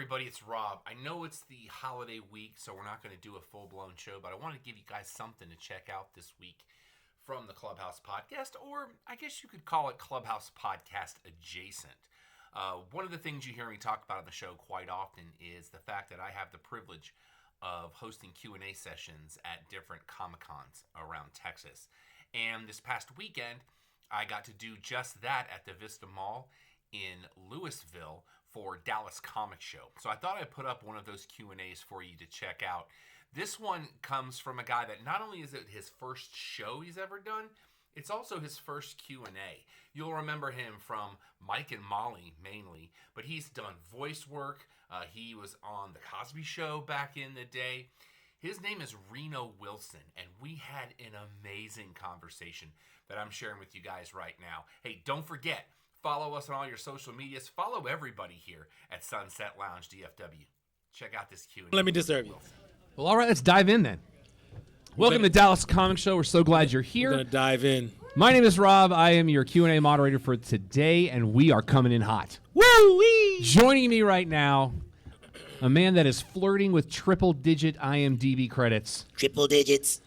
everybody, it's Rob. I know it's the holiday week, so we're not going to do a full-blown show, but I want to give you guys something to check out this week from the Clubhouse podcast, or I guess you could call it Clubhouse podcast adjacent. One of the things you hear me talk about on the show quite often is the fact that I have the privilege of hosting Q&A sessions at different Comic-Cons around Texas. And this past weekend, I got to do just that at the Vista Mall in Lewisville for Dallas Comic Show. So I thought I'd put up one of those Q&As for you to check out. This one comes from a guy that not only is it his first show he's ever done, it's also his first Q&A. You'll remember him from Mike and Molly mainly, but he's done voice work. He was on the Cosby Show back in the day. His name is Reno Wilson, and we had an amazing conversation that I'm sharing with you guys right now. Hey, don't forget, follow us on all your social medias. Follow everybody here at Sunset Lounge DFW. Check out this Q&A. Let me disturb you. Well, all right, let's dive in then. Welcome to Dallas Comic Show. We're so glad you're here. We're going to dive in. My name is Rob. I am your Q&A moderator for today, and we are coming in hot. Woo-wee! Joining me right now, a man that is flirting with triple-digit IMDb credits. Triple digits.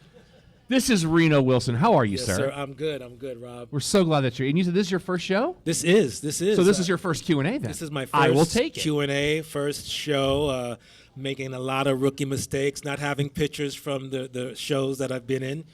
This is Reno Wilson. How are you, Yes, sir? I'm good, Rob. We're so glad that you're in. You said this is your first show? This is. So this is your first Q&A then? This is my first I will take it. Q&A, first show, making a lot of rookie mistakes, not having pictures from the shows that I've been in,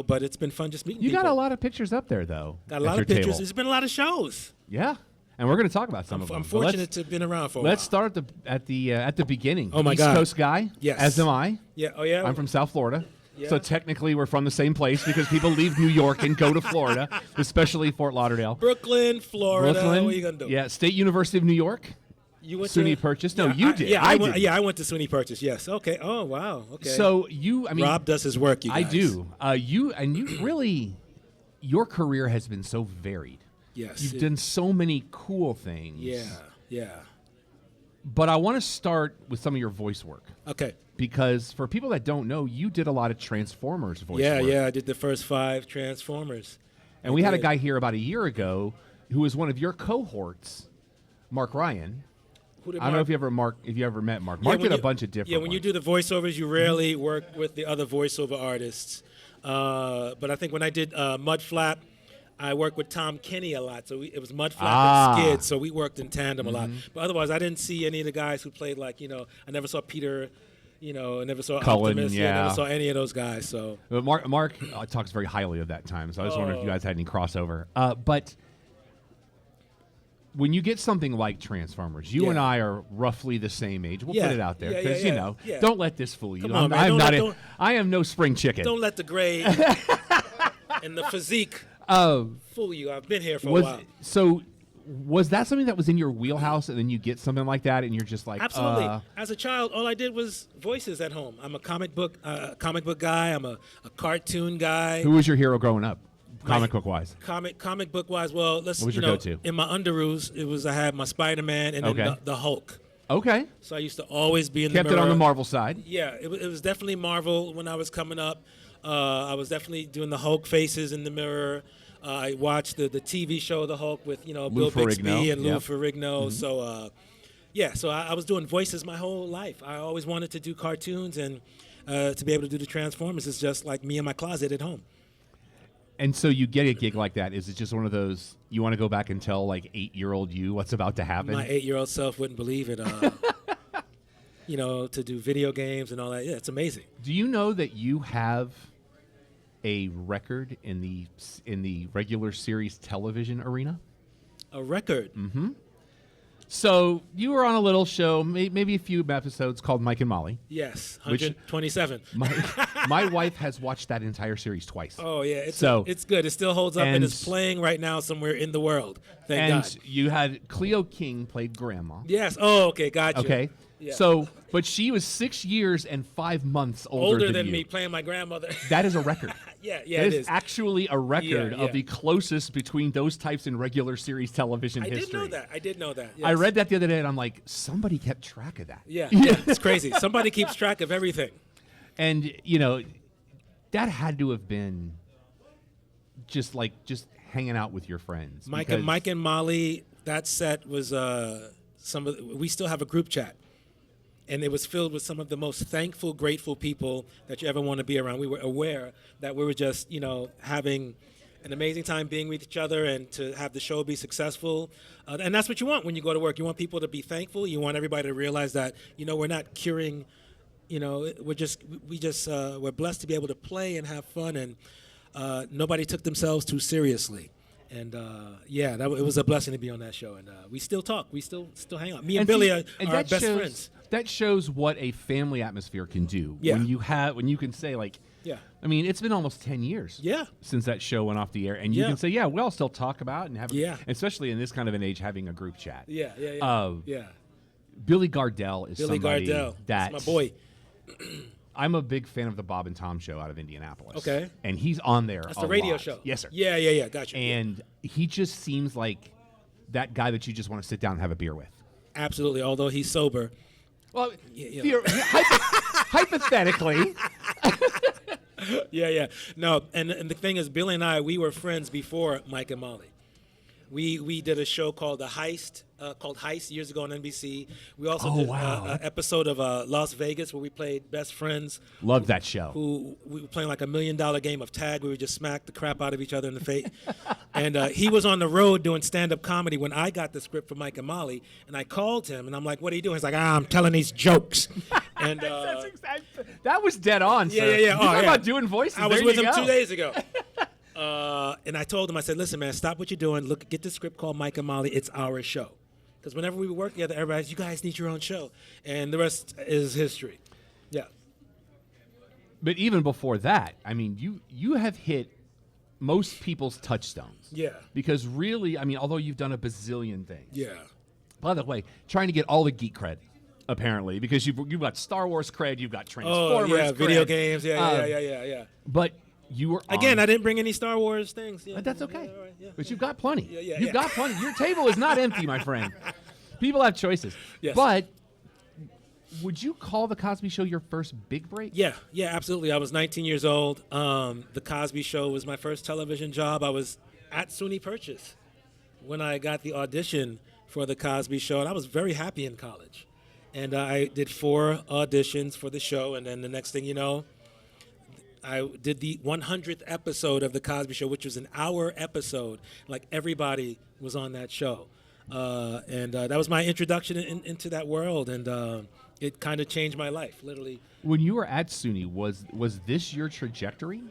but it's been fun just meeting You people. got a lot of pictures up there, though. Got a lot of pictures. There's been a lot of shows. Yeah, and we're going to talk about some of them. I'm fortunate to have been around for a Let's while. start at the beginning. Oh, my East God. Coast guy, Yes. as am I. Yeah. Oh, yeah? I'm from South Florida. Yeah. So technically we're from the same place because people leave New York and go to Florida, especially Fort Lauderdale. Brooklyn, Florida. Brooklyn. What are you going to do? Yeah, State University of New York. You went SUNY to Purchase. No, you did. I didn't. went to SUNY Purchase. Yes. Okay. Oh, wow. Okay. So Rob does his work, you guys. I do. You really, your career has been so varied. Yes. You've done so many cool things. Yeah. But I want to start with some of your voice work. Okay. Because for people that don't know, you did a lot of Transformers voice work. Yeah, I did the first 5 Transformers. And we had a guy here about a year ago who was one of your cohorts, Mark Ryan. Who did I don't know if you ever met Mark. Mark did a bunch of different Yeah, when you ones. do the voiceovers, you rarely work with the other voiceover artists. But I think when I did Mudflap, I worked with Tom Kenny a lot. So it was Mudflap and Skid, so we worked in tandem a lot. But otherwise, I didn't see any of the guys who played I never saw Peter, I never saw Cullen, Optimus. yeah. I never saw any of those guys. So But Mark talks very highly of that time, so I just wondered if you guys had any crossover. But when you get something like Transformers, you and I are roughly the same age. We'll put it out there because don't let this fool you. Come on, man. I am no spring chicken. don't let the grade and the physique fool you. I've been here for a while. So was that something that was in your wheelhouse, and then you get something like that, and you're just like, Absolutely. As a child, all I did was voices at home. I'm a comic book guy. I'm a cartoon guy. Who was your hero growing up, comic book wise? Comic book wise, well, What was your go-to? In my Underoos, I had my Spider-Man and then the Hulk. Okay. So I used to always be in Kept the mirror. it on the Marvel side. Yeah, it was definitely Marvel when I was coming up. I was definitely doing the Hulk faces in the mirror. I watched the TV show The Hulk with Bill Bixby and Lou Ferrigno. So so I was doing voices my whole life. I always wanted to do cartoons, and to be able to do the Transformers is just like me in my closet at home. And so you get a gig like that. Is it just one of those, you want to go back and tell 8-year-old you what's about to happen? My 8-year-old self wouldn't believe it. To do video games and all that. Yeah, it's amazing. Do you know that you have a record in the regular series television arena? A record? Mm-hmm. So you were on a little show, maybe a few episodes, called Mike and Molly. Yes, 127. My wife has watched that entire series twice. Oh, yeah. It's good. It still holds up and is playing right now somewhere in the world. Thank God. And you had Cleo King played Grandma. Yes. Oh, okay. Gotcha. Okay. Yeah. So, but she was 6 years and 5 months older than you. me, playing my grandmother. That is a record. Yeah, it is actually a record of the closest between those types in regular series television history. I did know that. Yes. I read that the other day, and I'm like, somebody kept track of that. Yeah, it's crazy. Somebody keeps track of everything. And, that had to have been just hanging out with your friends. Mike and Molly, that set was we still have a group chat. and it was filled with some of the most thankful, grateful people that you ever want to be around. We were aware that we were just, having an amazing time being with each other and to have the show be successful. And that's what you want when you go to work. You want people to be thankful. You want everybody to realize that, we're not curing, we're blessed to be able to play and have fun, and nobody took themselves too seriously. And it was a blessing to be on that show. And we still talk. We still hang out. Me and Billy are best friends. That shows what a family atmosphere can do. Yeah. When you can say, like, yeah. I mean, it's been almost 10 years since that show went off the air. And you can say, yeah, we all still talk about and have, especially in this kind of an age, having a group chat. Yeah. Billy Gardell is somebody that's my boy. I'm a big fan of the Bob and Tom show out of Indianapolis. Okay. And he's on there That's the radio lot. show. Yes, sir. Yeah. Gotcha. And he just seems like that guy that you just want to sit down and have a beer with. Absolutely, although he's sober. Well, hypothetically. Yeah. No, and the thing is, Billy and I, we were friends before Mike and Molly. We did a show called Heist years ago on NBC. We also did an episode of Las Vegas where we played best friends. Loved that show. Who we were playing like $1 million game of tag where we just smacked the crap out of each other in the face. And he was on the road doing stand-up comedy when I got the script for Mike and Molly, and I called him and I'm like, "What are you doing?" He's like, "I'm telling these jokes." And that was dead on. Yeah. Sir. You talking about doing voices. I was with him 2 days ago. And I told him, I said, "Listen, man, stop what you're doing. Look, get the script called Mike and Molly. It's our show." Because whenever we work together, everybody's, "You guys need your own show." And the rest is history. Yeah. But even before that, I mean, you have hit most people's touchstones. Yeah. Because really, I mean, although you've done a bazillion things. Yeah. By the way, trying to get all the geek cred, apparently, because you've got Star Wars cred, you've got Transformers cred. Video games. Yeah. But you were Again, I didn't bring any Star Wars things. Yeah. But that's okay. Yeah, right, yeah. But you've got plenty. Yeah. You've got plenty. Your table is not empty, my friend. People have choices. Yes. But would you call The Cosby Show your first big break? Yeah, absolutely. I was 19 years old. The Cosby Show was my first television job. I was at SUNY Purchase when I got the audition for The Cosby Show, and I was very happy in college. And I did 4 auditions for the show, and then the next thing you know, I did the 100th episode of The Cosby Show, which was an hour episode. Like, everybody was on that show. And that was my introduction into that world, and it kind of changed my life, literally. When you were at SUNY, was this your trajectory?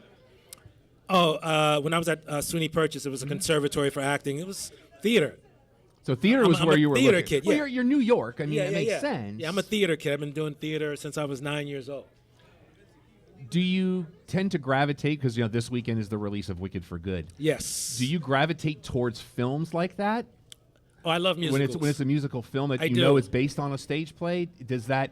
Oh, when I was at SUNY Purchase, it was a conservatory for acting. It was theater. So theater was where you were theater looking. kid, Well, you're New York. I mean, it makes yeah. sense. Yeah, I'm a theater kid. I've been doing theater since I was 9 years old. Do you tend to gravitate, because this weekend is the release of Wicked for Good? Yes. Do you gravitate towards films like that? Oh, I love musicals. When it's a musical film that it's based on a stage play, does that?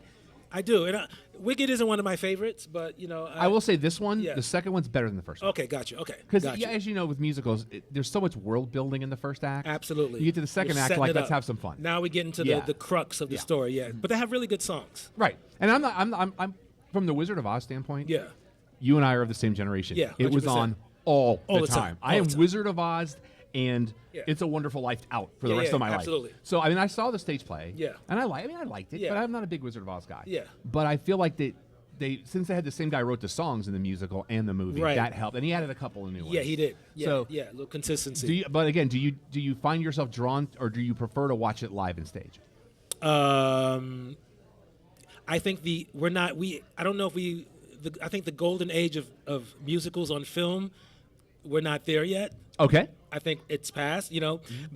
I do. And Wicked isn't one of my favorites, but I will say this one, the second one's better than the first one. Okay, gotcha. Okay, because as you know, with musicals, there's so much world building in the first act. Absolutely. You get to the second act, like let's have some fun. Now we get into the crux of the story. Yeah, but they have really good songs. Right, and I'm from the Wizard of Oz standpoint. Yeah. You and I are of the same generation. Yeah, 100%. It was on all the time. I am the time. Wizard of Oz, and It's a Wonderful Life out for the rest of my absolutely. life. So I sed the stage play. Yeah. And I liked it, but I'm not a big Wizard of Oz guy. Yeah. But I feel like since they had the same guy who wrote the songs in the musical and the movie, that helped. And he added a couple of new ones. Yeah, he did. Yeah, so, a little consistency. But again, do you find yourself drawn, or do you prefer to watch it live and stage? I think I don't know if I think the golden age of musicals on film, we're not there yet. Okay. I think it's past,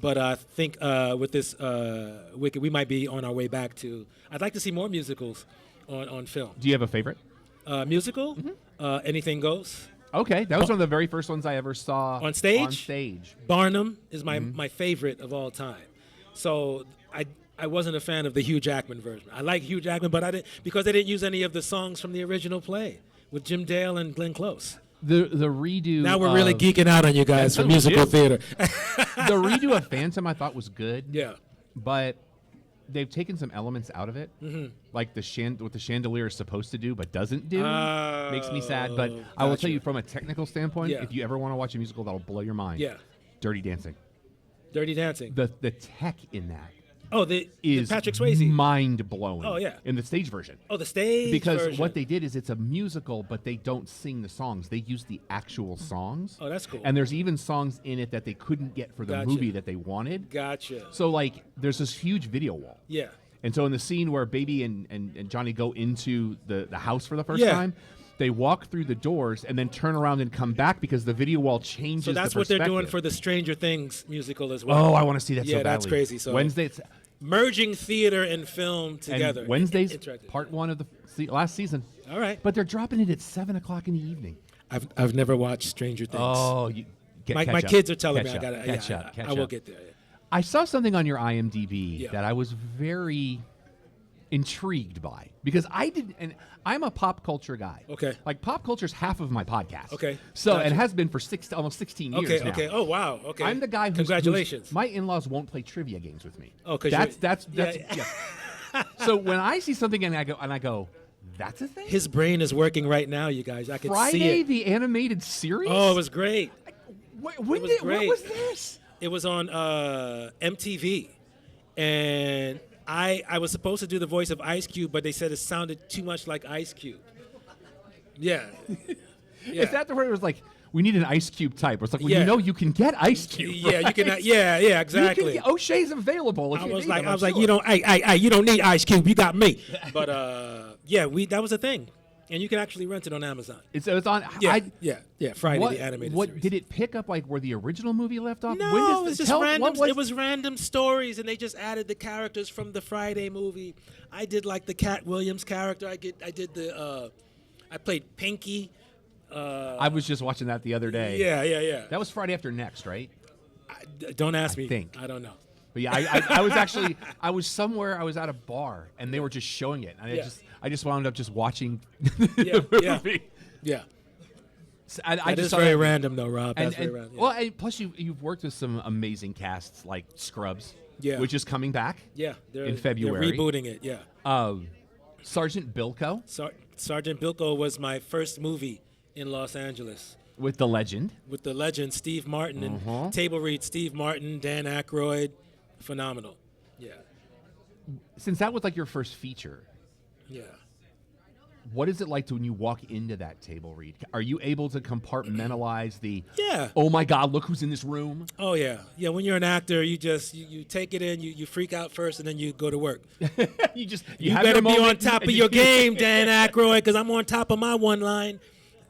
but I think with this Wicked, we might be on our way back to. I'd like to see more musicals on film. Do you have a favorite? Musical? Mm-hmm. Anything Goes. Okay, that was one of the very first ones I ever saw on stage. Barnum is my favorite of all time. So I wasn't a fan of the Hugh Jackman version. I like Hugh Jackman, but I didn't, because they didn't use any of the songs from the original play with Jim Dale and Glenn Close. The redo. Now we're really geeking out on you guys for musical theater. The redo of Phantom I thought was good. Yeah, but they've taken some elements out of it, like what the chandelier is supposed to do but doesn't do. Makes me sad. But I will tell you, from a technical standpoint, if you ever want to watch a musical that'll blow your mind, Dirty Dancing. Dirty Dancing. The tech in that is Patrick Swayze. mind blowing. Oh yeah, in the stage version. Oh, the stage because version. what they did is it's a musical, but they don't sing the songs. They use the actual songs. Oh, that's cool. And there's even songs in it that they couldn't get for the movie that they wanted. Gotcha. So like, there's this huge video wall. Yeah. And so in the scene where Baby and Johnny go into the house for the first time, they walk through the doors and then turn around and come back because the video wall changes. So that's the what they're doing for the Stranger Things musical as well. Oh, I want to see that so badly. Yeah, that's crazy. So Wednesday, it's merging theater and film together. And Wednesday's part 1 of the last season. All right. But they're dropping it at 7 o'clock in the evening. I've never watched Stranger Things. Oh, my kids are telling me I gotta catch up. I will get there. Yeah. I saw something on your IMDb that I was very intrigued by because I'm a pop culture guy. Okay. Like pop culture's half of my podcast. Okay. So it has been for almost 16 years now. Okay. Oh wow. Okay. I'm the guy who's congratulations. My in-laws won't play trivia games with me. Oh, because that's So when I see something and I go, that's a thing? His brain is working right now, you guys. I can see it. Friday the animated series? Oh, it was great. What was this? It was on MTV, and I was supposed to do the voice of Ice Cube, but they said it sounded too much like Ice Cube. Yeah. Is that the word? It was like, we need an Ice Cube type. It's like, well, you can get Ice Cube. Yeah, right? You can. Yeah, exactly. O'Shea's available. I was like, you don't need Ice Cube. You got me. But that was a thing, and you can actually rent it on Amazon. It's on. Friday the animated series. Did it pick up like where the original movie left off? No, it was just random. It was random stories, and they just added the characters from the Friday movie. I did like the Cat Williams character. I played Pinky. I was just watching that the other day. Yeah. That was Friday After Next, right? Don't ask me. Think. I don't know. But yeah, I was somewhere. I was at a bar, and they were just showing it, and I just wound up just watching the movie. Yeah. So that is very random, though, Rob. That's very random. Yeah. Well, plus you've worked with some amazing casts like Scrubs, which is coming back. Yeah, in February. They're rebooting it. Yeah. Sergeant Bilko. Sergeant Bilko was my first movie in Los Angeles. With the legend. Steve Martin and table read Steve Martin, Dan Aykroyd, phenomenal. Yeah. Since that was like your first feature. Yeah. What is it like when you walk into that table read? Are you able to compartmentalize the? Yeah. Oh my God! Look who's in this room. Oh yeah. When you're an actor, you just you take it in, you freak out first, and then you go to work. you better be on top of your game, Dan Aykroyd, because I'm on top of my one line.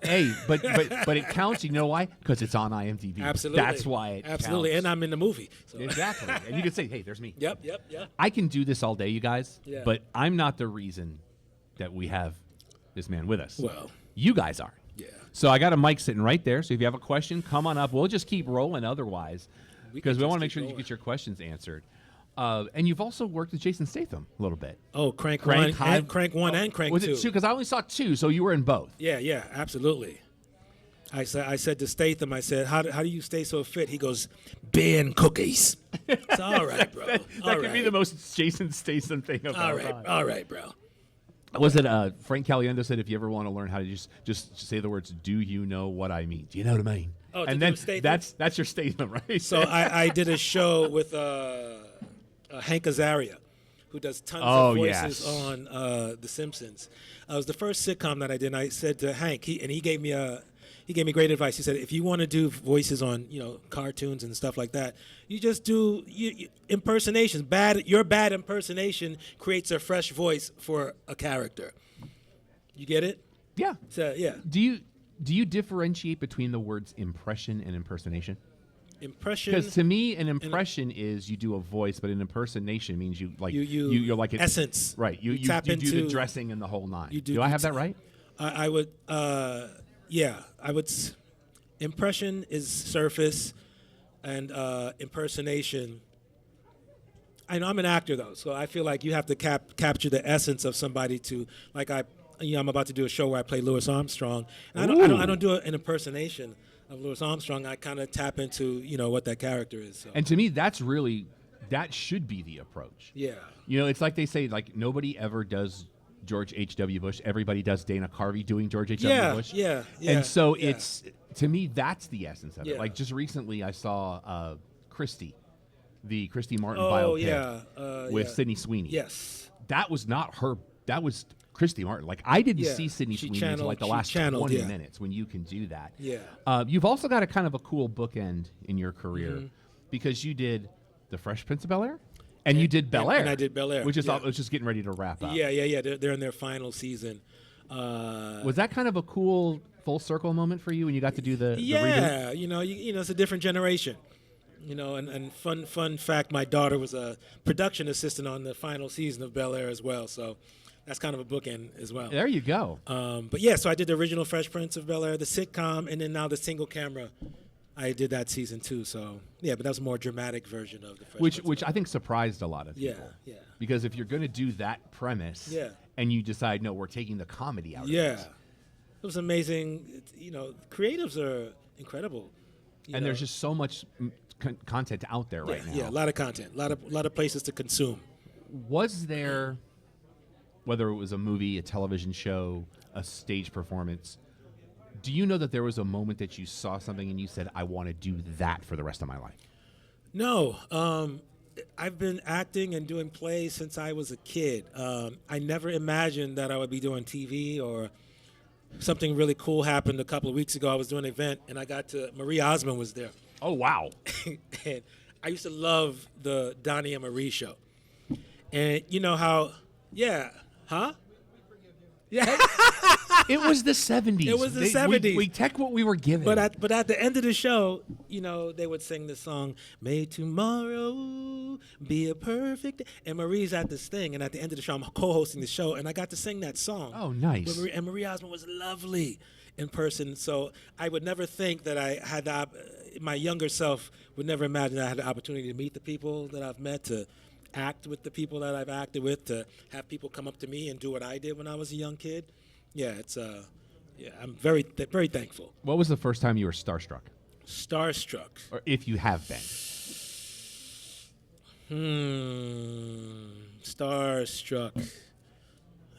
Hey, but it counts. You know why? Because it's on IMDb. Absolutely. That's why it counts. And I'm in the movie. So. Exactly. And you can say, hey, there's me. Yep. I can do this all day, you guys. Yeah. But I'm not the reason that we have this man with us. Well, you guys are. Yeah. So I got a mic sitting right there. So if you have a question, come on up. We'll just keep rolling otherwise, because we want to make sure you get your questions answered. And you've also worked with Jason Statham a little bit. Oh, Crank 1 and Crank 2. Was it 2? Because I only saw 2, so you were in both. Yeah, absolutely. I said to Statham, I said, how do you stay so fit? He goes, beer and cookies. It's all right, bro. that could be the most Jason Statham thing of all time. All right, bro. Was it Frank Caliendo said, if you ever want to learn how to just say the words, do you know what I mean? Do you know what I mean? Oh, and then that's your statement, right? So I did a show with Hank Azaria, who does tons of voices on The Simpsons. It was the first sitcom that I did. And I said to Hank, he gave me great advice. He said, if you want to do voices on cartoons and stuff like that, you just do impersonations. Your bad impersonation creates a fresh voice for a character. You get it? Yeah. So yeah. Do you differentiate between the words impression and impersonation? Impression. Because to me, an impression is you do a voice, but an impersonation means you're like an essence. Right. You do the dressing and the whole nine. Do I have that right? I would. Yeah, I would. Impression is surface, and impersonation. I know I'm an actor though, so I feel like you have to capture the essence of somebody to like I'm about to do a show where I play Louis Armstrong, and I don't do an impersonation of Louis Armstrong. I kind of tap into what that character is. So. And to me, that should be the approach. Yeah. It's like they say, like nobody ever does George H.W. Bush. Everybody does Dana Carvey doing George H.W. Bush. Yeah. And so it's, to me, that's the essence of it. Like just recently I saw Christy the Christy Martin biopic with Sydney Sweeney. Yes. That was not her. That was Christy Martin. Like, I didn't see Sydney Sweeney until like the last 20 minutes when you can do that. Yeah. You've also got a kind of a cool bookend in your career because you did The Fresh Prince of Bel-Air and you did Bel-Air. And I did Bel-Air. Which is was just getting ready to wrap up. Yeah. They're in their final season. Was that kind of a cool full circle moment for you when you got to do the reboot? You know, it's a different generation. You know, and fun fact, my daughter was a production assistant on the final season of Bel-Air as well, so that's kind of a bookend as well. There you go. But yeah, so I did the original Fresh Prince of Bel-Air, the sitcom, and then now the single camera. I did that season too, so yeah, but that was a more dramatic version of the Fresh Prince. Which I think surprised a lot of people. Yeah. Because if you're going to do that premise, and you decide, no, we're taking the comedy out of it. Yeah. It was amazing. You know, creatives are incredible. And there's just so much content out there right now. Yeah, a lot of content, a lot of places to consume. Was there, whether it was a movie, a television show, a stage performance, do you know that there was a moment that you saw something and you said, I want to do that for the rest of my life? No. I've been acting and doing plays since I was a kid. I never imagined that I would be doing TV or something really cool happened a couple of weeks ago. I was doing an event and I got to, Marie Osmond was there. Oh, wow. And I used to love the Donnie and Marie show. And you know how, yeah, It was the 70s. It was the 70s. We took what we were given. But at the end of the show, you know, they would sing the song, May Tomorrow Be a Perfect Day. And Marie's at this thing, and at the end of the show, I'm co-hosting the show, and I got to sing that song. Oh, nice. And Marie Osmond was lovely in person, so I would never think that I had my younger self would never imagine I had the opportunity to meet the people that I've met, to act with the people that I've acted with, to have people come up to me and do what I did when I was a young kid. Yeah, it's I'm very very thankful. What was the first time you were starstruck? Starstruck, or if you have been? Starstruck.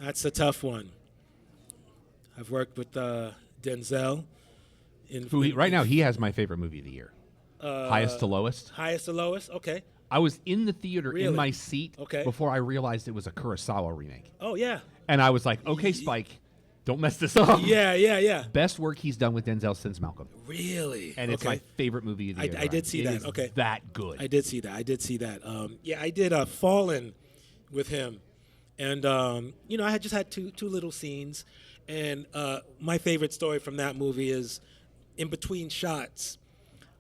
That's a tough one. I've worked with Denzel. Right now, he has my favorite movie of the year. Highest to Lowest. Highest to Lowest. Okay. I was in the theater in my seat Okay. before I realized it was a Kurosawa remake. Oh yeah. And I was like, okay, Spike, don't mess this up. Yeah. Best work he's done with Denzel since Malcolm. Really? And it's my favorite movie of the year. I did see that. Is okay. that good. I did see that. Yeah, I did Fallen with him. And, you know, I had just had two little scenes. And my favorite story from that movie is in between shots,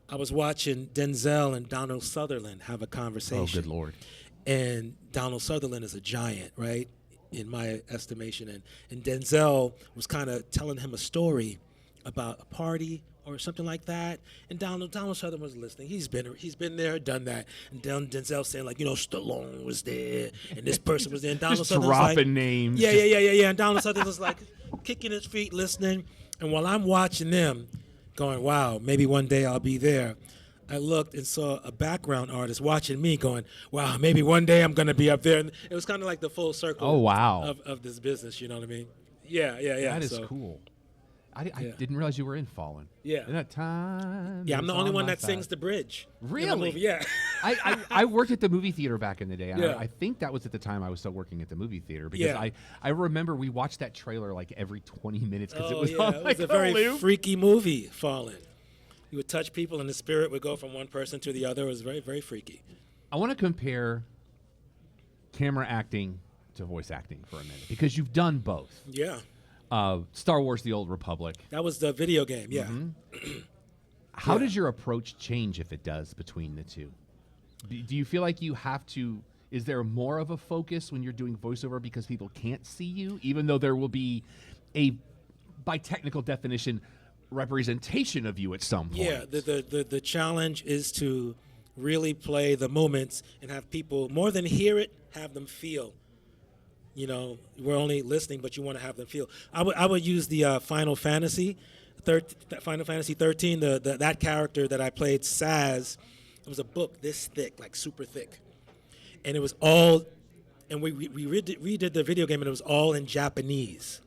I was watching Denzel and Donald Sutherland have a conversation. Oh, good Lord. And Donald Sutherland is a giant, right, in my estimation. And Denzel was kind of telling him a story about a party or something like that. And Donald Sutherland was listening. He's been there, done that. And Denzel saying, like, you know, Stallone was there, and this person was there. And Donald Sutherland was dropping like, names. Yeah. And Donald Sutherland was like kicking his feet, listening. And while I'm watching them, going, wow, maybe one day I'll be there, I looked and saw a background artist watching me going, wow, maybe one day I'm going to be up there. And it was kind of like the full circle of this business, you know what I mean? Yeah. That is cool. I didn't realize you were in Fallen. Yeah. In that time. Yeah, I'm the only one that sings the bridge. Really? Yeah. I worked at the movie theater back in the day. Yeah. I think that was at the time I was still working at the movie theater because I remember we watched that trailer like every 20 minutes because it was on like it was a very freaky movie, Fallen. You would touch people and the spirit would go from one person to the other. It was very, very freaky. I want to compare camera acting to voice acting for a minute because you've done both. Yeah. Star Wars: The Old Republic. That was the video game, yeah. Mm-hmm. How does your approach change if it does between the two? Do you feel like you have to? Is there more of a focus when you're doing voiceover because people can't see you, even though there will be by technical definition, representation of you at some point? Yeah, the challenge is to really play the moments and have people more than hear it, have them feel. You know, we're only listening, but you want to have them feel. I would use the Final Fantasy XIII. That character that I played, Sazh. It was a book this thick, like super thick, and it was all. And we redid the video game, and it was all in Japanese.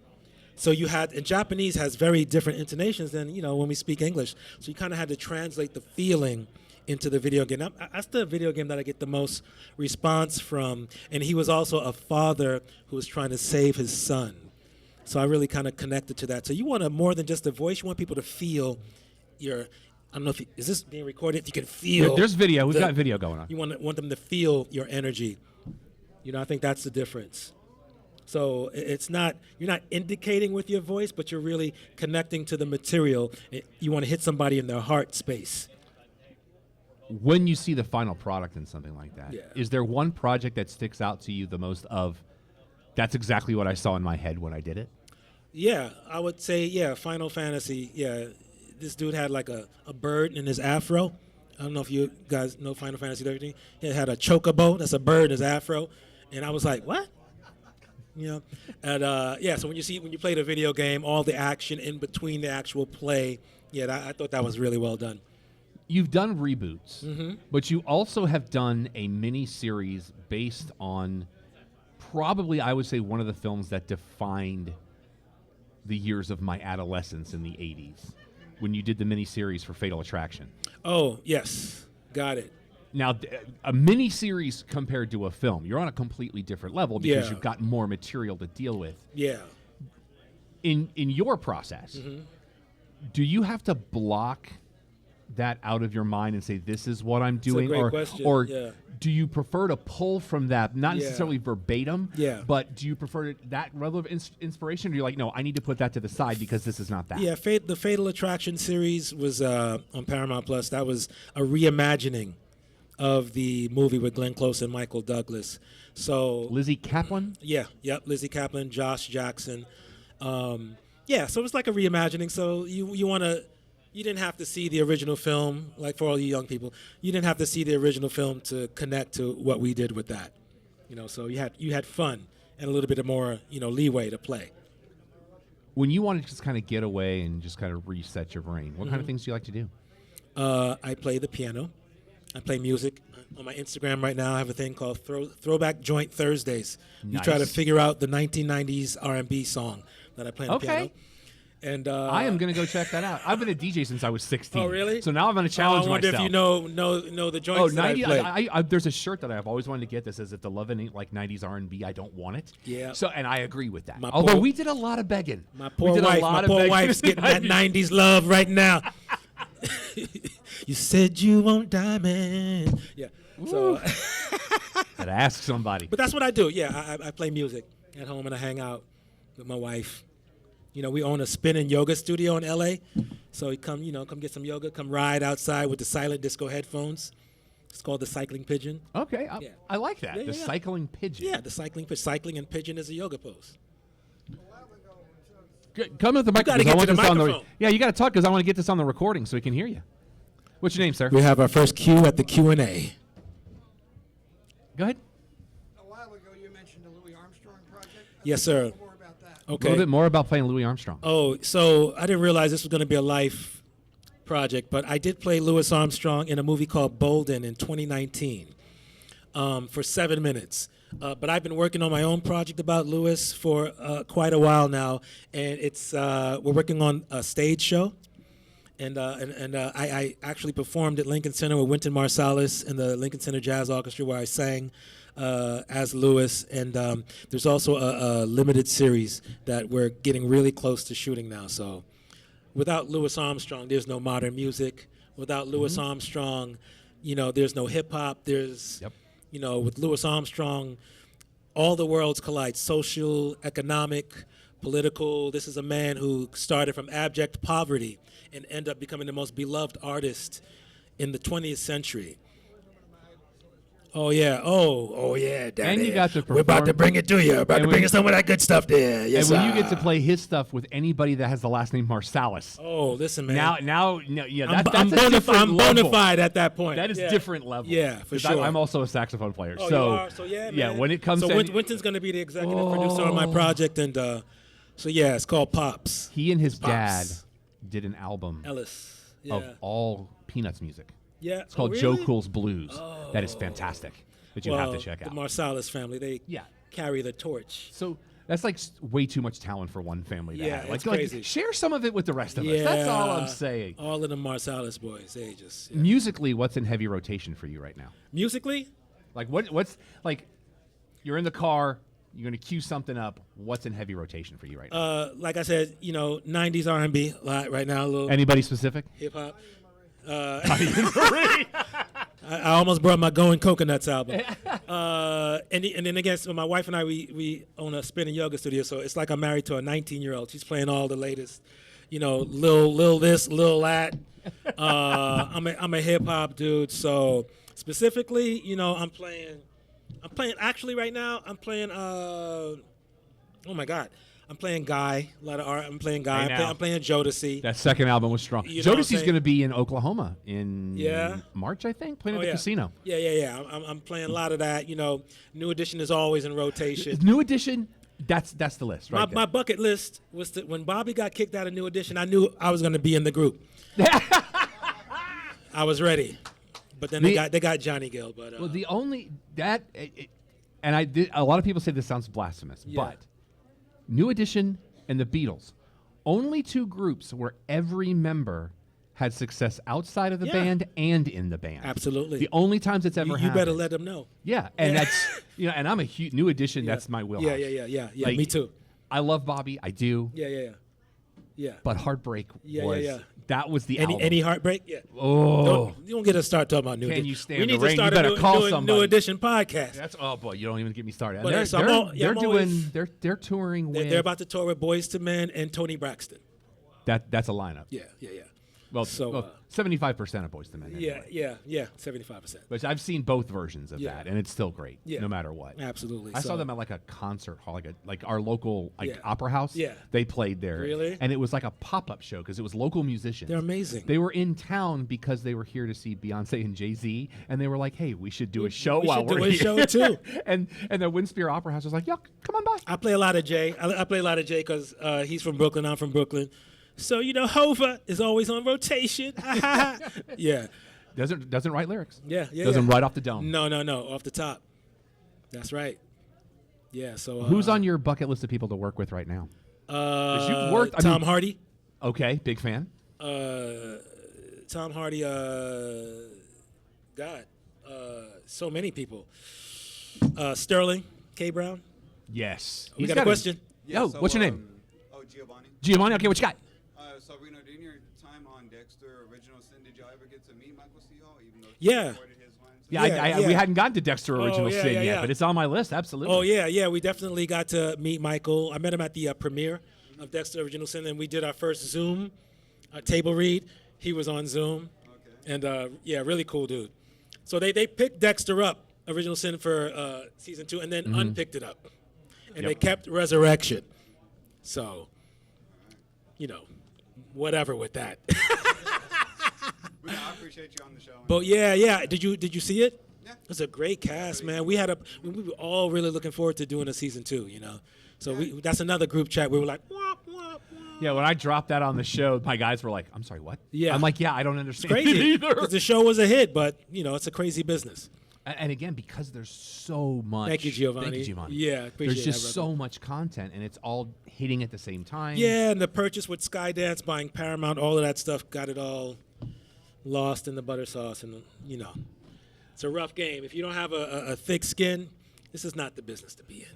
So and Japanese has very different intonations than when we speak English. So you kind of had to translate the feeling into the video game. That's the video game that I get the most response from. And he was also a father who was trying to save his son. So I really kind of connected to that. So you want more than just a voice. You want people to feel your, I don't know if, is this being recorded? If you can feel. There's video. We've got video going on. You want them to feel your energy. I think that's the difference. So it's not, you're not indicating with your voice, but you're really connecting to the material. You want to hit somebody in their heart space. When you see the final product in something like that, is there one project that sticks out to you the most of, that's exactly what I saw in my head when I did it? Yeah, I would say, Final Fantasy. Yeah, this dude had like a bird in his afro. I don't know if you guys know Final Fantasy XIII. He had a chocobo, that's a bird in his afro. And I was like, what? And so when you play the video game, all the action in between the actual play, I thought that was really well done. You've done reboots, but you also have done a mini-series based on probably, I would say, one of the films that defined the years of my adolescence in the 80s, when you did the mini-series for Fatal Attraction. Oh, yes. Got it. Now, a mini-series compared to a film, you're on a completely different level because you've got more material to deal with. Yeah. In your process, do you have to block that out of your mind and say, this is what I'm doing? That's a great question. Or do you prefer to pull from that, not necessarily verbatim, but do you prefer that level of inspiration? Or you're like, no, I need to put that to the side because this is not that? Yeah, the Fatal Attraction series was on Paramount Plus. That was a reimagining of the movie with Glenn Close and Michael Douglas. So Lizzie Kaplan? Lizzie Kaplan, Josh Jackson. So it's like a reimagining. So you didn't have to see the original film, like for all you young people, you didn't have to see the original film to connect to what we did with that. So you had fun and a little bit of more, leeway to play. When you want to just kind of get away and just kind of reset your brain, what kind of things do you like to do? I play the piano. I play music. On my Instagram right now, I have a thing called Throwback Joint Thursdays. Nice. You try to figure out the 1990s R&B song that I play on the piano. And I am going to go check that out. I've been a DJ since I was 16. Oh, really? So now I'm going to challenge myself. I wonder if you know the joints that 90, I play. there's a shirt that I've always wanted to get that says, if the lovin' ain't like 90s R&B, I don't want it. Yeah. So, and I agree with that. Although we did a lot of begging. My poor wife's getting that 90s love right now. You said you want diamond. Yeah. So gotta ask somebody. But that's what I do. Yeah, I play music at home and I hang out with my wife. We own a spinning yoga studio in LA. So come get some yoga, come ride outside with the silent disco headphones. It's called the Cycling Pigeon. Okay. I like that. The Cycling Pigeon. Yeah, the Cycling Pigeon. Cycling and pigeon is a yoga pose. Come with the microphone. You got to get to the microphone. You got to talk because I want to get this on the recording so we can hear you. What's your name, sir? We have our first cue at the Q&A. Go ahead. A while ago, you mentioned the Louis Armstrong project. Yes, sir. More about that. Okay. A little bit more about playing Louis Armstrong. Oh, so I didn't realize this was going to be a life project, but I did play Louis Armstrong in a movie called Bolden in 2019 for 7 minutes. But I've been working on my own project about Louis for quite a while now, and it's we're working on a stage show. And I actually performed at Lincoln Center with Wynton Marsalis in the Lincoln Center Jazz Orchestra, where I sang as Louis. And there's also a limited series that we're getting really close to shooting now. So without Louis Armstrong, there's no modern music. Without Louis Armstrong, there's no hip hop. There's, with Louis Armstrong, all the worlds collide: social, economic, political. This is a man who started from abject poverty and ended up becoming the most beloved artist in the 20th century. Oh, yeah. Oh, yeah, Daddy. And you got to perform. We're about to bring it to you. About to bring you some of that good stuff there. Yes, and when you get to play his stuff with anybody that has the last name Marsalis. Oh, listen, man. I'm bona fide at that point. That is different level. Yeah, for sure. I'm also a saxophone player. Oh, so, you are? So, yeah, man. Yeah, when it comes to... So Wynton's going to be the executive producer on my project, and it's called Pops. He and his dad did an album of all Peanuts music. Yeah. It's called really? Joe Cool's Blues. That is fantastic. That you have to check out. The Marsalis family, they carry the torch. So That's like way too much talent for one family to have. It's crazy. Share some of it with the rest of us. That's all I'm saying. All of the Marsalis boys, they just... Musically, what's in heavy rotation for you right now? Musically? Like, what's like, you're in the car, you're going to cue something up. What's in heavy rotation for you right now? Like I said, 90s R&B a lot right now. A little Anybody specific? hip-hop. I almost brought my Going Coconuts album. And then again, so my wife and I, we own a spinning yoga studio, so it's like I'm married to a 19-year-old. She's playing all the latest, lil this, lil that. I'm a hip-hop dude, so specifically, I'm playing actually right now, I'm playing, oh my God. I'm playing Guy, a lot of art. I'm playing Guy. I'm playing Jodeci. That second album was strong. Jodeci's going to be in Oklahoma in March, I think, playing at the casino. Yeah. I'm playing a lot of that. New Edition is always in rotation. New Edition, that's the list, right? My bucket list was when Bobby got kicked out of New Edition, I knew I was going to be in the group. I was ready. But then they got Johnny Gill. But well, the only that, and I did. A lot of people say this sounds blasphemous, but New Edition and the Beatles, only two groups where every member had success outside of the band and in the band. Absolutely. The only times it's ever happened. You better let them know. Yeah, and that's and I'm a huge New Edition. Yeah. That's my wheelhouse. Yeah. Like, me too. I love Bobby. I do. Yeah. But Heartbreak was that was the album. Any Heartbreak? Yeah. Oh. You don't get to start talking about New Edition. Can you stand we need the rain? to start You better call a somebody. New Edition podcast. That's boy, you don't even get me started. But They're touring with. They're about to tour with Boyz II Men and Tony Braxton. That's a lineup. Yeah. Well, 75% of Boyz II Men. Anyway. Yeah, 75%. But I've seen both versions of that, and it's still great, no matter what. Absolutely. I saw them at like a concert hall, like our local opera house. Yeah. They played there. Really? And it was like a pop-up show because it was local musicians. They're amazing. They were in town because they were here to see Beyonce and Jay-Z, and they were like, hey, we should do a show while we're here. We should do a show, too. and the Windspear Opera House was like, come on by. I play a lot of Jay. I play a lot of Jay because he's from Brooklyn. I'm from Brooklyn. So, Hova is always on rotation. Yeah. Doesn't write lyrics. Yeah. Doesn't write off the dome. No, off the top. That's right. Yeah, so. Who's on your bucket list of people to work with right now? You've worked, Tom Hardy. Okay, big fan. Tom Hardy, so many people. Sterling K. Brown. Yes. We got a question. Yo, what's your name? Giovanni. Giovanni, okay, what you got? So, Reno, during your time on Dexter, Original Sin, did you ever get to meet Michael C. Hall, even though he recorded his lines? We hadn't gotten to Dexter Original Sin yet, but it's on my list, absolutely. Oh, yeah, we definitely got to meet Michael. I met him at the premiere of Dexter Original Sin, and we did our first Zoom table read. He was on Zoom, and really cool dude. So they picked Dexter up, Original Sin, for season 2, and then unpicked it up. And they kept Resurrection. So, whatever with that. I appreciate you on the show. But yeah. Did you see it? Yeah. It was a great cast, man. We were all really looking forward to doing a season 2, So that's another group chat. We were like, wop, wop, wop. Yeah, when I dropped that on the show, my guys were like, I'm sorry, what? Yeah. I'm like, I don't understand It's crazy. it either. Because the show was a hit, but, it's a crazy business. And again, because there's so much. Thank you, Giovanni. Yeah, appreciate There's just that, so much content, and it's all hitting at the same time. Yeah, and the purchase with Skydance, buying Paramount, all of that stuff got it all lost in the butter sauce. And, it's a rough game. If you don't have a thick skin, this is not the business to be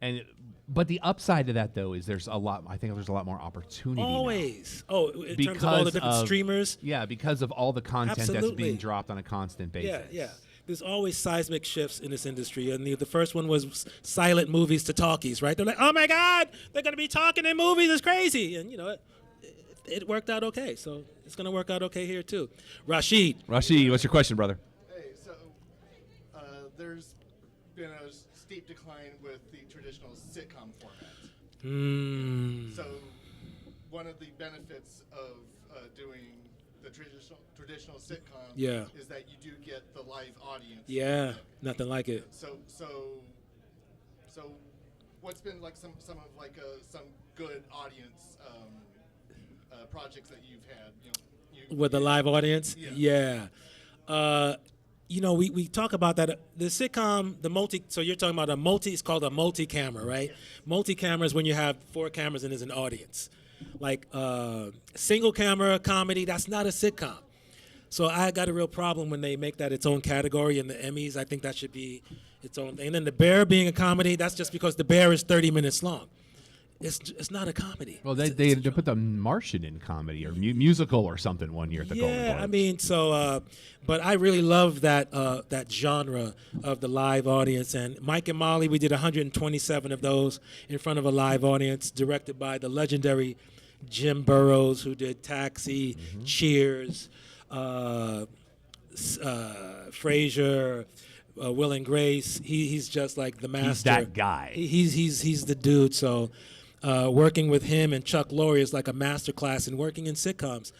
in. But the upside to that, though, is there's a lot. I think there's a lot more opportunity. Always. Now. In terms of all the different streamers. Yeah, because of all the content that's being dropped on a constant basis. Yeah. There's always seismic shifts in this industry, and the first one was silent movies to talkies, right? They're like, oh my God, they're going to be talking in movies, it's crazy. And, it worked out okay, so it's going to work out okay here too. Rashid, what's your question, brother? Hey, so there's been a steep decline with the traditional sitcom format. So one of the benefits of doing the traditional sitcom is that you do get the live audience. Yeah, nothing like it. So what's been like some of like some good audience projects that you've had? With the live audience? Yeah. we talk about that. The sitcom, so you're talking about it's called a multi-camera, right? Multi-camera is when you have 4 cameras and there's an audience. Like single camera comedy, that's not a sitcom. So I got a real problem when they make that its own category in the Emmys. I think that should be its own thing. And then The Bear being a comedy, that's just because The Bear is 30 minutes long. It's not a comedy. Well, they put The Martian in comedy or musical or something one year at the Golden Globes. Yeah, I mean, so, but I really love that genre of the live audience. And Mike and Molly, we did 127 of those in front of a live audience, directed by the legendary Jim Burrows, who did Taxi, Cheers, Frasier, Will and Grace. He's just like the master. He's that guy. He's the dude. So working with him and Chuck Lorre is like a master class in working in sitcoms.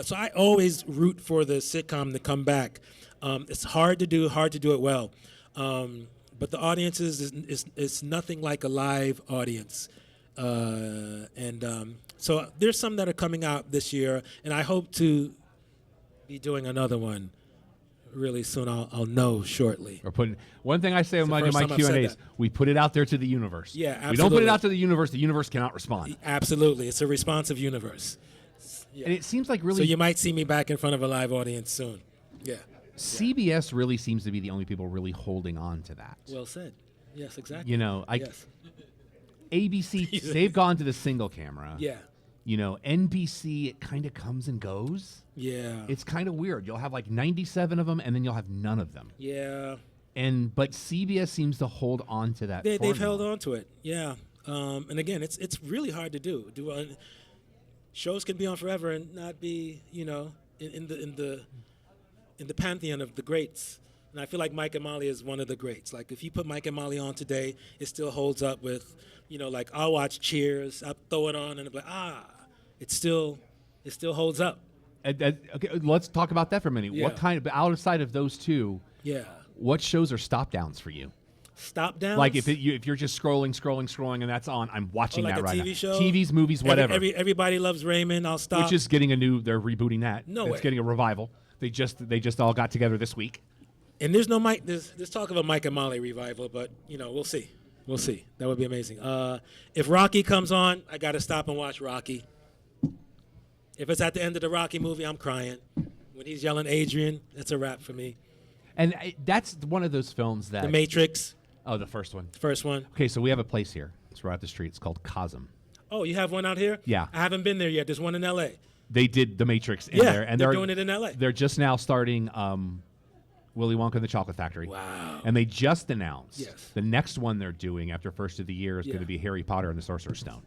So I always root for the sitcom to come back. It's hard to do it well. But the audience is nothing like a live audience. So there's some that are coming out this year, and I hope to be doing another one really soon. I'll know shortly. We're putting one thing I say in my Q&As, we put it out there to the universe. Yeah, absolutely. We don't put it out to the universe cannot respond. Absolutely. It's a responsive universe. Yeah. And it seems like really... So you might see me back in front of a live audience soon. Yeah. CBS really seems to be the only people really holding on to that. Well said. Yes, exactly. Yes. ABC, they've gone to the single camera. Yeah. NBC, it kind of comes and goes. Yeah. It's kind of weird. You'll have like 97 of them, and then you'll have none of them. Yeah. But CBS seems to hold on to that. They've held on to it. Yeah. And again, it's really hard to do. Shows can be on forever and not be, in the pantheon of the greats. And I feel like Mike and Molly is one of the greats. Like if you put Mike and Molly on today, it still holds up with, like I'll watch Cheers, I'll throw it on, and I'm like, it still holds up. Okay, let's talk about that for a minute. Yeah. What kind of outside of those two? Yeah. What shows are stop downs for you? Stop downs? Like if you're just scrolling, and that's on, I'm watching like that right now. TV show? TVs, movies, whatever. Everybody loves Raymond. I'll stop. Which is getting they're rebooting that. No It's way. getting a revival. They just all got together this week. And there's no Mike. There's talk of a Mike and Molly revival, but we'll see. We'll see. That would be amazing. If Rocky comes on, I got to stop and watch Rocky. If it's at the end of the Rocky movie, I'm crying. When he's yelling Adrian, it's a wrap for me. And that's one of those films that... The Matrix. Oh, the first one. The first one. Okay, so we have a place here. It's right up the street. It's called Cosm. Oh, you have one out here? Yeah. I haven't been there yet. There's one in L.A. They did The Matrix in there. And they're doing it in L.A. They're just now starting Willy Wonka and the Chocolate Factory. Wow. And they just announced the next one they're doing after first of the year is going to be Harry Potter and the Sorcerer's Stone.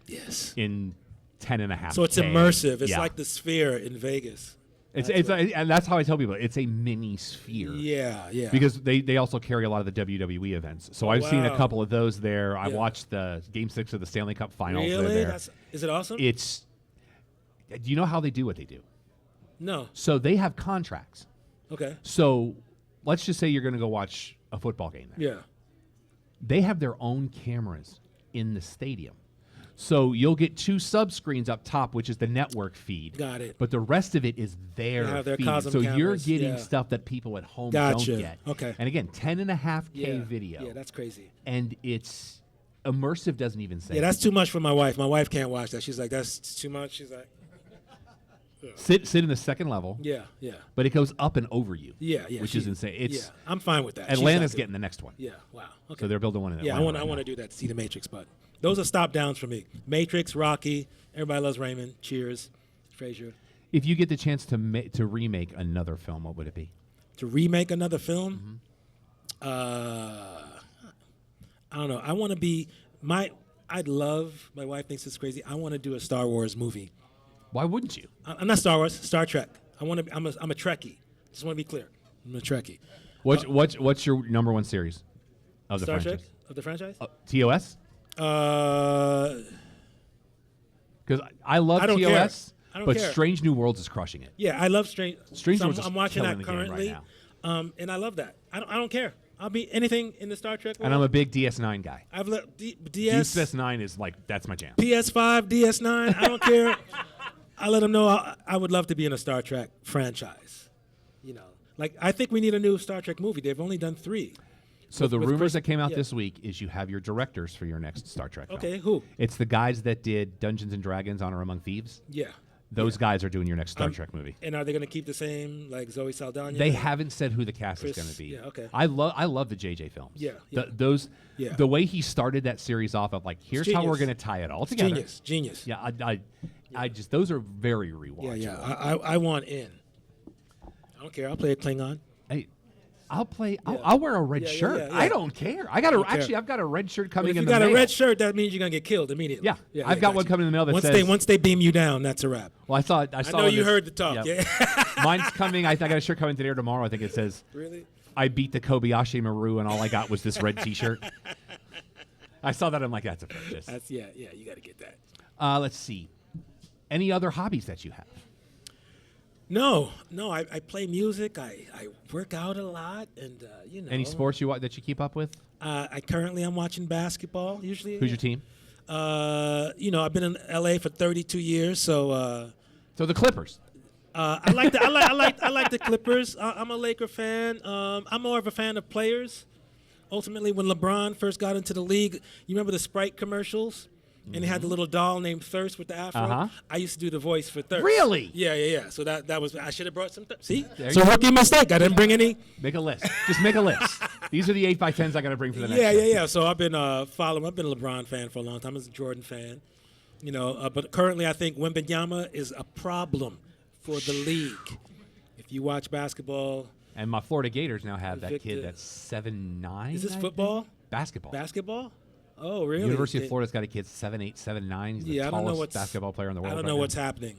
Yes. In 10.5K. So it's immersive. It's like the Sphere in Vegas. And that's how I tell people. It's a mini Sphere. Yeah, yeah. Because they also carry a lot of the WWE events. So I've seen a couple of those there. I watched the Game 6 of the Stanley Cup Finals. Really? Is it awesome? Do you know how they do what they do? No. So they have contracts. Okay. So let's just say you're going to go watch a football game there. Yeah. They have their own cameras in the stadium. So you'll get 2 sub-screens up top, which is the network feed. Got it. But the rest of it is their feed. Cosm So cameras. you're getting stuff that people at home don't get. Okay. And again, 10.5K video. Yeah, that's crazy. And it's immersive doesn't even say. Yeah, that's too much for my wife. My wife can't watch that. She's like, that's too much. She's like... Sit in the second level. Yeah, yeah. But it goes up and over you. Yeah, yeah. Which is insane. I'm fine with that. Atlanta's getting the next one. Yeah, wow. Okay. So they're building one in Atlanta. Yeah, I want to do that to see the Matrix, but those are stop downs for me. Matrix, Rocky, everybody loves Raymond, Cheers, Frasier. If you get the chance to remake another film, what would it be? To remake another film? I don't know. I want to be my wife thinks it's crazy. I want to do a Star Wars movie. Why wouldn't you? I'm not Star Wars, Star Trek. I'm a Trekkie. Just want to be clear. I'm a Trekkie. What's your number one series of the Star franchise? Trek of the franchise? TOS? Because I love TOS, but Strange New Worlds is crushing it. Yeah, I love Strange New so Worlds. I'm watching that currently, and I love that. I don't care. I'll be anything in the Star Trek world. And I'm a big DS9 guy. I've DS9 is like that's my jam. PS5, DS9. I don't care. I let them know I would love to be in a Star Trek franchise. Like, I think we need a new Star Trek movie. They've only done 3. So the rumors that came out this week is you have your directors for your next Star Trek film. Okay, who? It's the guys that did Dungeons and Dragons: Honor Among Thieves. Yeah. Those guys are doing your next Star Trek movie. And are they going to keep the same, like Zoe Saldana? They haven't said who the cast is going to be. Yeah, okay. I love the JJ films. Yeah. The way he started that series off of like, here's how we're going to tie it all together. Genius. Yeah, I just those are very rewatchable. Yeah. I want in. I don't care. I'll play a Klingon. Hey, I'll play. I'll wear a red shirt. Yeah. I don't care. I've got a red shirt coming in the mail. If you got a red shirt, that means you're gonna get killed immediately. Yeah. I've got one coming in the mail that says. Once they beam you down, that's a wrap. Well, I saw. know you heard the talk. Yeah. Mine's coming. I got a shirt coming today or tomorrow. I think it says. Really? I beat the Kobayashi Maru, and all I got was this red T-shirt. I saw that. I'm like, that's a purchase. Yeah. You got to get that. Let's see. Any other hobbies that you have? No. I play music. I work out a lot, and Any sports that you keep up with? I currently am watching basketball. Usually. Who's your team? I've been in LA for 32 years, so. So the Clippers. I like the Clippers. I'm a Laker fan. I'm more of a fan of players. Ultimately, when LeBron first got into the league, you remember the Sprite commercials? And they had the little doll named Thirst with the afro. I used to do the voice for Thirst. Really? Yeah. So that was, I should have brought some See? So rookie mistake. I didn't bring any. Make a list. Just make a list. These are the 8x10s I got to bring for the next show. Yeah. So I've been following. I've been a LeBron fan for a long time. I was a Jordan fan. But currently I think Wembanyama is a problem for the league. If you watch basketball. And my Florida Gators now have that kid that's 7'9". Is this football? Basketball. Basketball? Oh, really? University of Florida's got a kid 7'8", 7'9". He's the tallest basketball player in the world. I don't know what's happening.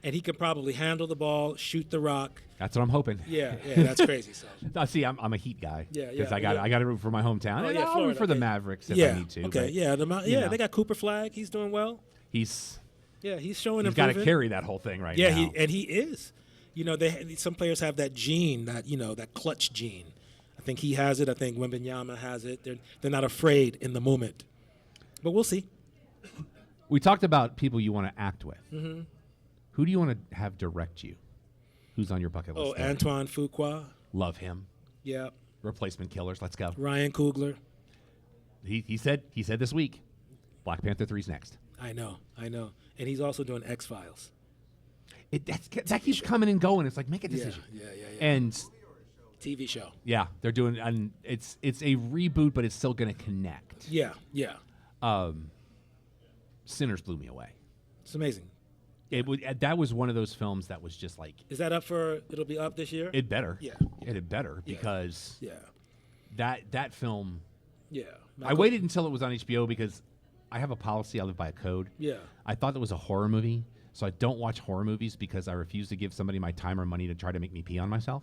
And he can probably handle the ball, shoot the rock. That's what I'm hoping. Yeah, that's crazy. So. See, I'm a Heat guy. Yeah. Because I got to root for my hometown. I'll root for the Mavericks if I need to. Okay, they got Cooper Flag. He's doing well. He's showing improvement. He's got to carry that whole thing right now. Yeah, he is. Some players have that gene, that clutch gene. I think he has it. I think Wembanyama has it. They're not afraid in the moment. But we'll see. We talked about people you want to act with. Mm-hmm. Who do you want to have direct you? Who's on your bucket list? Oh, Antoine Fuqua. Love him. Yeah. Replacement Killers. Let's go. Ryan Coogler. He said this week, Black Panther 3's next. I know. And he's also doing X-Files. That keeps coming and going. It's like, make a decision. Yeah. And TV show. Yeah, they're doing, and it's a reboot, but it's still going to connect. Yeah. Sinners blew me away. It's amazing. That was one of those films that was just like. Is that up for? It'll be up this year. It better. Yeah. It better because. Yeah. That film. Yeah. I waited until it was on HBO because I have a policy. I live by a code. Yeah. I thought it was a horror movie, so I don't watch horror movies because I refuse to give somebody my time or money to try to make me pee on myself.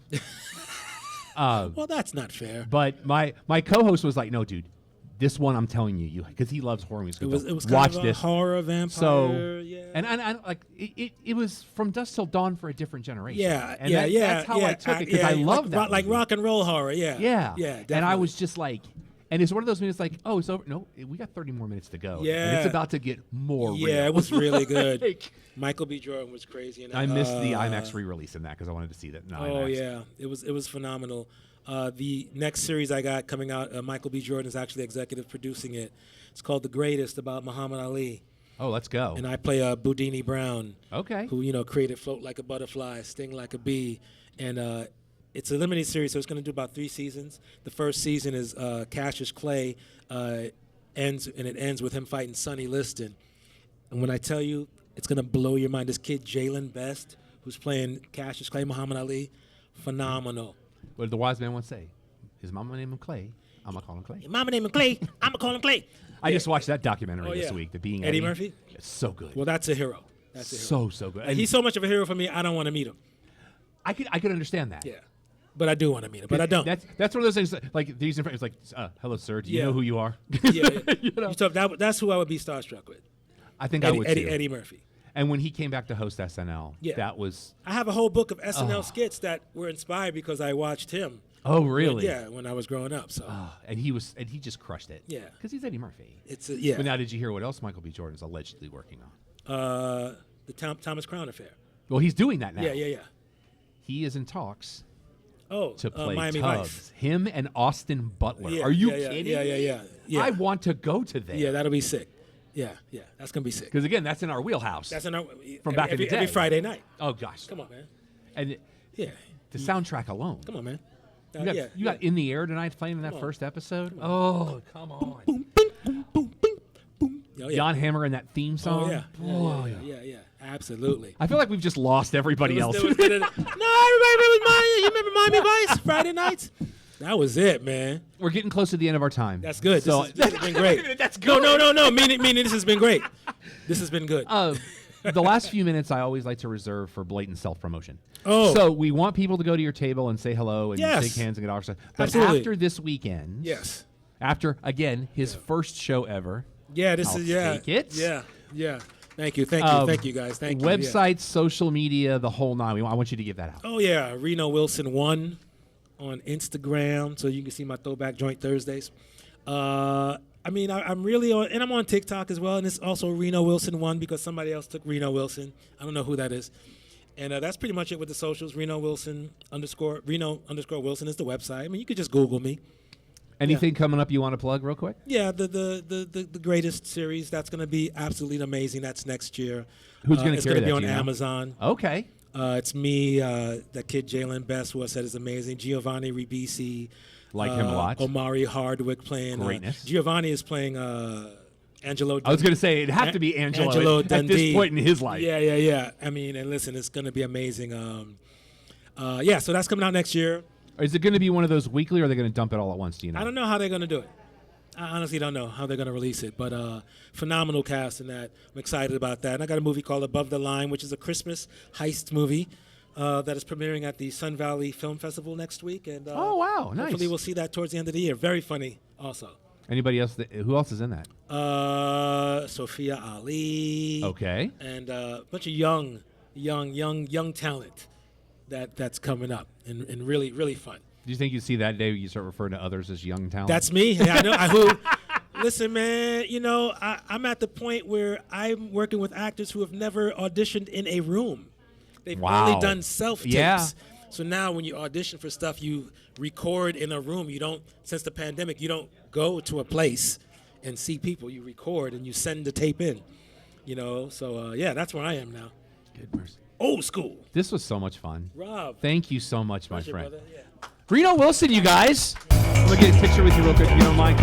Well, that's not fair. But my co-host was like, "No, dude, this one I'm telling you, because he loves horror movies. It was watch kind of this a horror vampire. So, yeah. And like it was From Dusk Till Dawn for a different generation. Yeah, and that's how I took it because I love that. Like rock and roll horror. Yeah. Definitely. And I was just like. And it's one of those minutes like, oh, it's over. No, we got 30 more minutes to go. Yeah. And it's about to get more real. Yeah, it was really good. Michael B. Jordan was crazy. And I missed the IMAX re-release in that because I wanted to see that in IMAX. Oh, yeah. It was phenomenal. The next series I got coming out, Michael B. Jordan is actually executive producing it. It's called The Greatest, about Muhammad Ali. Oh, let's go. And I play Bundini Brown. Okay. Who, created Float Like a Butterfly, Sting Like a Bee. And it's a limited series, so it's going to do about 3 seasons. The first season is Cassius Clay ends with him fighting Sonny Liston. And when I tell you, it's going to blow your mind. This kid, Jalen Best, who's playing Cassius Clay, Muhammad Ali, phenomenal. What did the wise man once say? His mama named him Clay. I'm going to call him Clay. Your mama named him Clay. I'm going to call him Clay. I just watched that documentary this week, The Being Eddie Murphy? It's so good. Well, that's a hero. So good. And he's so much of a hero for me, I don't want to meet him. I could understand that. Yeah. But I do want to meet him, but I don't. That's one of those things. Like these, it's like, hello, sir. Do you know who you are? Yeah. That's who I would be starstruck with. I think I would too. Eddie Murphy. And when he came back to host SNL, that was. I have a whole book of SNL skits that were inspired because I watched him. Oh, really? When I was growing up. So. And he just crushed it. Yeah. Because he's Eddie Murphy. But now, did you hear what else Michael B. Jordan's allegedly working on? The Thomas Crown Affair. Well, he's doing that now. Yeah. He is in talks to play Miami Tubbs. Vice. Him and Austin Butler. Yeah, Are you yeah, kidding yeah. me? I want to go to there. Yeah, that'll be sick. Yeah, that's gonna be sick. Because again, that's in our wheelhouse. That's in our from back in the day. Every Friday night. Oh gosh, Come on, man. And Yeah, the soundtrack alone. come on, man. You got In the Air Tonight playing in that first episode. Oh, come on. Boom, boom, boom, boom, boom, boom. Oh, yeah. Jan Hammer in that theme song. Yeah. Absolutely. I feel like we've just lost everybody else. No, everybody remember Miami Vice Friday nights? That was it, man. We're getting close to the end of our time. That's good. So, This has been great. That's good. No. Meaning this has been great. This has been good. The last few minutes I always like to reserve for blatant self-promotion. Oh. So we want people to go to your table and say hello and Yes. shake hands and get off. But Absolutely. after this weekend, Yes. after, again, his first show ever, Yeah, I'll take it. Yeah. Thank you guys. Thank you. Websites, social media, the whole nine. I want you to give that out. Oh yeah, Reno Wilson 1 on Instagram, so you can see my Throwback Joint Thursdays. I'm really on, and I'm on TikTok as well, and it's also Reno Wilson 1 because somebody else took Reno Wilson. I don't know who that is. And that's pretty much it with the socials. Reno Wilson _ Reno _ Wilson is the website. I mean, you could just Google me. Anything coming up you want to plug real quick? Yeah, the greatest series that's going to be absolutely amazing. That's next year. Who's going to It's carry going to that? be on do you know? Amazon. Okay. It's me, that kid Jalen Best, who I said is amazing. Giovanni Ribisi. Like him a lot. Omari Hardwick playing. Greatness. Giovanni is playing Angelo. I was going to say it'd have to be Angelo at Dundee. this point in his life. Yeah. I mean, and listen, it's going to be amazing. So that's coming out next year. Is it going to be one of those weekly, or are they going to dump it all at once? Do you know? I don't know how they're going to do it. I honestly don't know how they're going to release it, but phenomenal cast in that. I'm excited about that. And I got a movie called Above the Line, which is a Christmas heist movie that is premiering at the Sun Valley Film Festival next week. And oh, wow. Nice. Hopefully we'll see that towards the end of the year. Very funny also. Anybody else? Who else is in that? Sophia Ali. Okay. And a bunch of young talent that's coming up and really, really fun. Do you think you see that day you start referring to others as young talent? That's me. Yeah, I know. Listen, man, I'm at the point where I'm working with actors who have never auditioned in a room. They've only done self-tapes. Yeah. So now when you audition for stuff, you record in a room. You don't, since the pandemic, you don't go to a place and see people. You record and you send the tape in, So, that's where I am now. Good mercy. Old school. This was so much fun. Rob. Thank you so much, my Pleasure, friend. brother. Yeah. Reno Wilson, you guys. I'm going to get a picture with you real quick if you don't mind.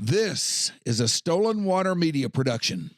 This is a Stolen Water Media production.